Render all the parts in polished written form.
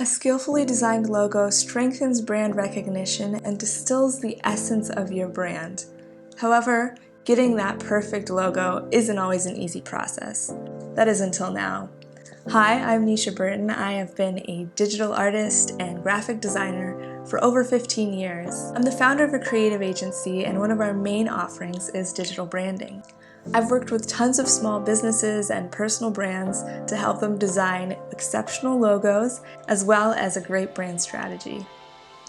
A skillfully designed logo strengthens brand recognition and distills the essence of your brand. However, getting that perfect logo isn't always an easy process. That is until now. Hi, I'm Nisha Burton. I have been a digital artist and graphic designer for over 15 years. I'm the founder of a creative agency, and one of our main offerings is digital branding. I've worked with tons of small businesses and personal brands to help them design exceptional logos as well as a great brand strategy.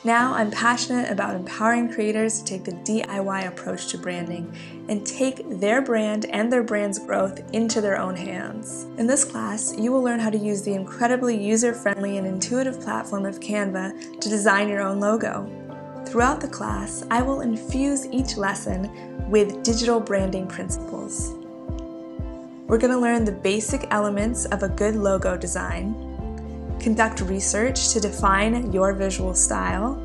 Now I'm passionate about empowering creators to take the DIY approach to branding and take their brand and their brand's growth into their own hands. In this class, you will learn how to use the incredibly user-friendly and intuitive platform of Canva to design your own logo. Throughout the class, I will infuse each lesson with digital branding principles. We're going to learn the basic elements of a good logo design, conduct research to define your visual style,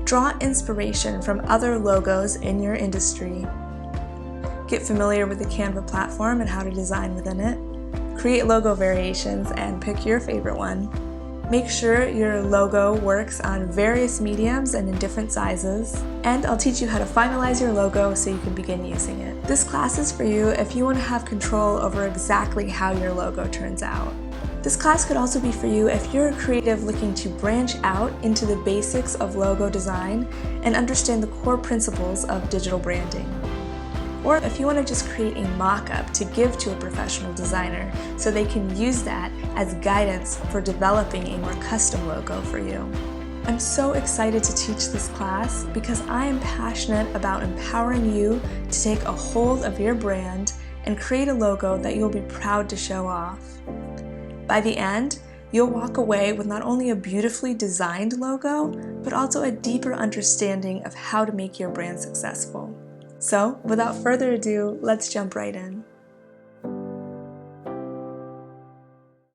draw inspiration from other logos in your industry, get familiar with the Canva platform and how to design within it, create logo variations and pick your favorite one. Make sure your logo works on various mediums and in different sizes, and I'll teach you how to finalize your logo so you can begin using it. This class is for you if you want to have control over exactly how your logo turns out. This class could also be for you if you're a creative looking to branch out into the basics of logo design and understand the core principles of digital branding. Or if you want to just create a mock-up to give to a professional designer so they can use that as guidance for developing a more custom logo for you. I'm so excited to teach this class because I am passionate about empowering you to take a hold of your brand and create a logo that you'll be proud to show off. By the end, you'll walk away with not only a beautifully designed logo, but also a deeper understanding of how to make your brand successful. So, without further ado, let's jump right in.